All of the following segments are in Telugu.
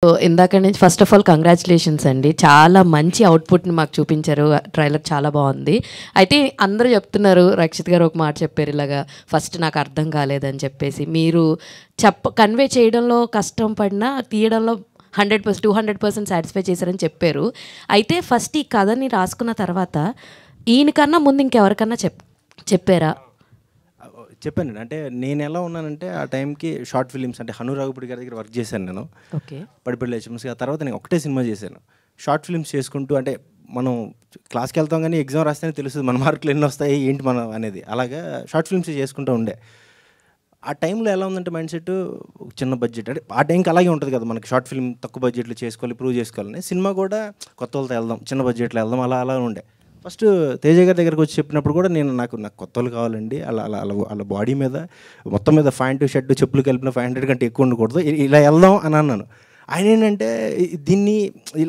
సో ఇందాక నుంచి ఫస్ట్ ఆఫ్ ఆల్ కంగ్రాచులేషన్స్ అండి. చాలా మంచి అవుట్పుట్ని మాకు చూపించారు. ట్రైలర్ చాలా బాగుంది. అయితే అందరూ చెప్తున్నారు, రక్షిత్ గారు ఒక మాట చెప్పారు ఇలాగా, ఫస్ట్ నాకు అర్థం కాలేదని చెప్పేసి. మీరు కన్వే చేయడంలో కష్టం పడినా తీయడంలో 100% 200% సాటిస్ఫై చేశారని చెప్పారు. అయితే ఫస్ట్ ఈ కథని రాసుకున్న తర్వాత ఈయనకన్నా ముందు ఇంకెవరికన్నా చెప్పారా? చెప్పానండి. అంటే నేను ఎలా ఉన్నానంటే ఆ టైంకి షార్ట్ ఫిలిమ్స్ అంటే హను రాఘుపతి గారి దగ్గర వర్క్ చేశాను నేను. ఓకే. పడిపల్లి హెచ్ఎంసీ. ఆ తర్వాత నేను ఒకటే సినిమా చేశాను. షార్ట్ ఫిలిమ్స్ చేసుకుంటూ, అంటే మనం క్లాస్కి వెళ్తాం కానీ ఎగ్జామ్ రాస్తేనే తెలుస్తుంది మన మార్కులు ఎన్ని వస్తాయి ఏంటి మనం అనేది. అలాగా షార్ట్ ఫిల్మ్స్ చేసుకుంటూ ఉండే. ఆ టైంలో ఎలా ఉందంటే మైండ్ సెట్, చిన్న బడ్జెట్, అంటే ఆ టైంకి అలాగే ఉంటుంది కదా మనకి, షార్ట్ ఫిల్మ్ తక్కువ బడ్జెట్లో చేసుకోవాలి, ప్రూవ్ చేసుకోవాలని. సినిమా కూడా కొత్త వాళ్ళతో వెళ్దాం, చిన్న బడ్జెట్లో వెళ్దాం, అలా ఉండే. ఫస్ట్ తేజ గారి దగ్గరకు వచ్చి చెప్పినప్పుడు కూడా నాకు కొత్త వాళ్ళు కావాలండి, అలా బాడీ మీద మొత్తం మీద ప్యాంటు షర్టు చెప్పులు కలిపిన 500 కంటే ఎక్కువ ఉండకూడదు, ఇలా వెళ్దాం అని అన్నాను. ఆయన ఏంటంటే దీన్ని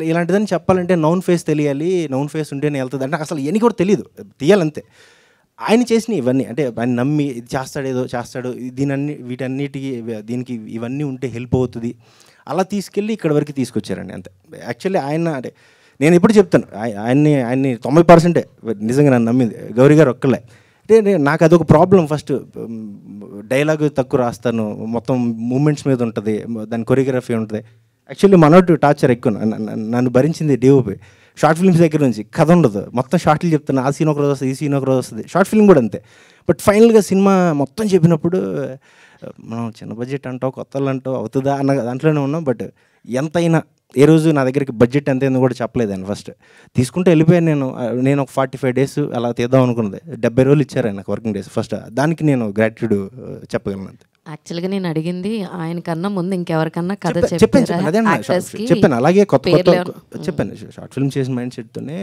ఇలాంటిదని చెప్పాలంటే నౌన్ ఫేస్ తెలియాలి, నౌన్ ఫేస్ ఉంటేనే వెళ్తుంది అంటే అసలు ఇవన్నీ కూడా తెలియదు, తీయాలంతే. ఆయన చేసిన ఇవన్నీ అంటే ఆయన నమ్మి ఇది చేస్తాడు దీనికి ఇవన్నీ ఉంటే హెల్ప్ అవుతుంది, అలా తీసుకెళ్ళి ఇక్కడ వరకు తీసుకొచ్చారండి అంతే. యాక్చువల్లీ ఆయన అంటే నేను ఎప్పుడు చెప్తాను, ఆయన్ని 90% నిజంగా నన్ను నమ్మింది గౌరీ గారు ఒక్కలే. అంటే నాకు అదొక ప్రాబ్లం. ఫస్ట్ డైలాగ్ తక్కువ రాస్తాను, మొత్తం మూమెంట్స్ మీద ఉంటుంది, దాని కొరియోగ్రఫీ ఉంటుంది. యాక్చువల్లీ మనోటి టార్చర్ ఎక్కువ నన్ను భరించింది డిఓపి. షార్ట్ ఫిల్మ్స్ దగ్గర నుంచి కథ ఉండదు, మొత్తం షార్ట్లు చెప్తాను, ఆ సీన్ ఒక రోజు వస్తుంది, ఈ సీన్ ఒక రోజు వస్తుంది, షార్ట్ ఫిల్మ్ కూడా అంతే. బట్ ఫైనల్గా సినిమా మొత్తం చెప్పినప్పుడు మనం చిన్న బడ్జెట్ అంటావు, కొత్తలు అంటావు, అవుతుందా అన్న దాంట్లోనే ఉన్నాం. బట్ ఎంతైనా ఏ రోజు నా దగ్గరికి బడ్జెట్ ఎంత అయిందో కూడా చెప్పలేదండి. ఫస్ట్ తీసుకుంటే వెళ్ళిపోయాను నేను ఒక 45 days అలా తీద్దాం అనుకున్నది. 70 రోజులు ఇచ్చారు నాకు వర్కింగ్ డేస్. ఫస్ట్ దానికి నేను గ్రాటిట్యూడ్ చెప్పగలను అంతే. యాక్చువల్గా నేను అడిగింది ఆయనకన్నా ముందు ఇంకెవరికన్నా కథ చెప్పాను. అలాగే కొత్త చెప్పాను, షార్ట్ ఫిల్మ్ చేసిన మైండ్ సెట్తోనే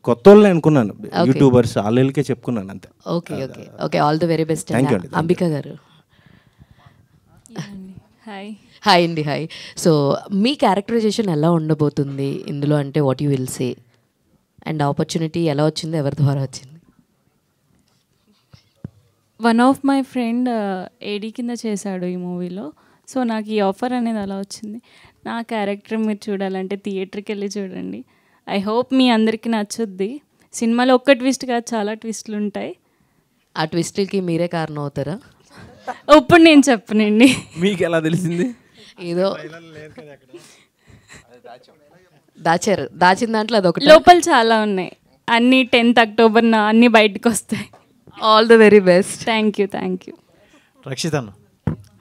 కొత్త వాళ్ళని అనుకున్నాను, యూట్యూబర్స్ వాళ్ళకే చెప్పుకున్నాను అంతే. Okay okay okay all the very best. Ambika గారు. హాయ్ అండి. హాయ్. సో మీ క్యారెక్టరైజేషన్ ఎలా ఉండబోతుంది ఇందులో, అంటే what you will say, and opportunity ఎలా వచ్చింది, ఎవరి ద్వారా వచ్చింది? వన్ ఆఫ్ మై ఫ్రెండ్ ఏడీ కింద చేశాడు ఈ మూవీలో. సో నాకు ఈ ఆఫర్ అనేది అలా వచ్చింది. నా క్యారెక్టర్ మీరు చూడాలంటే థియేటర్కి వెళ్ళి చూడండి. ఐ హోప్ మీ అందరికీ నచ్చుద్ది. సినిమాలో ఒక్క ట్విస్ట్ కాదు, చాలా ట్విస్టులు ఉంటాయి. ఆ ట్విస్టులకి మీరే కారణం అవుతారా? ఇప్పుడు నేను చెప్పనండి. మీకు ఎలా తెలిసింది? ఏదో దాచిన దాంట్లో అదొకటి, లోపల చాలా ఉన్నాయి. అన్నీ 10th October అన్నీ బయటకు వస్తాయి. All the very best. Thank you. Rakshit అన్న,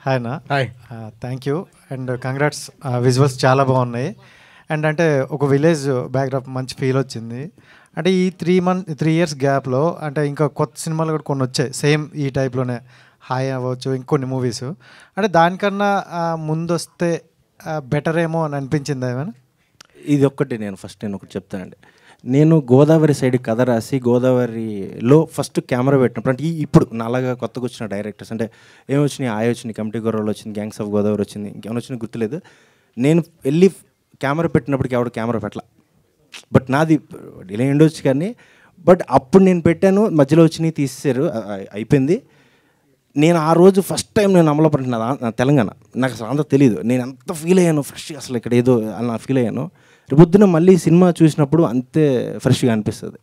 హాయ్ అన్న. Hi. Thank you and congrats. Visuals చాలా బాగున్నాయి. అండ్ అంటే ఒక విలేజ్ బ్యాక్డ్రాప్ మంచి ఫీల్ వచ్చింది. అంటే ఈ 3 years గ్యాప్లో అంటే ఇంకా కొత్త సినిమాలు కూడా కొన్ని వచ్చాయి సేమ్ ఈ టైప్లోనే, హాయ్ అవ్వచ్చు, ఇంకొన్ని మూవీస్. అంటే దానికన్నా ముందు వస్తే బెటర్ ఏమో అని అనిపించింది ఏమైనా? ఇది ఒక్కటి నేను ఒకటి చెప్తానండి. నేను గోదావరి సైడ్ కథ రాసి గోదావరిలో ఫస్ట్ కెమెరా పెట్టినప్పుడు, అంటే ఇప్పుడు నాలాగా కొత్తగా వచ్చిన డైరెక్టర్స్ అంటే ఏమొచ్చినాయి, వచ్చినాయి, కమిటీ గొర్రెలు వచ్చింది, గ్యాంగ్స్ ఆఫ్ గోదావరి వచ్చింది, ఇంకేమైనా వచ్చినా గుర్తులేదు. నేను వెళ్ళి కెమెరా పెట్టినప్పటికి ఎవడు కెమెరా పెట్టలా. బట్ నాది డిలే ఉండొచ్చు కానీ, బట్ అప్పుడు నేను పెట్టాను, మధ్యలో వచ్చినాయి తీసేశారు, అయిపోయింది. నేను ఆ రోజు ఫస్ట్ టైం నేను అమలాపురం, నా తెలంగాణ, నాకు అసలు అంతా తెలియదు. నేను ఎంత ఫీల్ అయ్యాను, ఫ్రెష్ అసలు ఇక్కడ ఏదో అలా ఫీల్ అయ్యాను. రేపొద్దున మళ్ళీ సినిమా చూసినప్పుడు అంతే ఫ్రెష్గా అనిపిస్తుంది.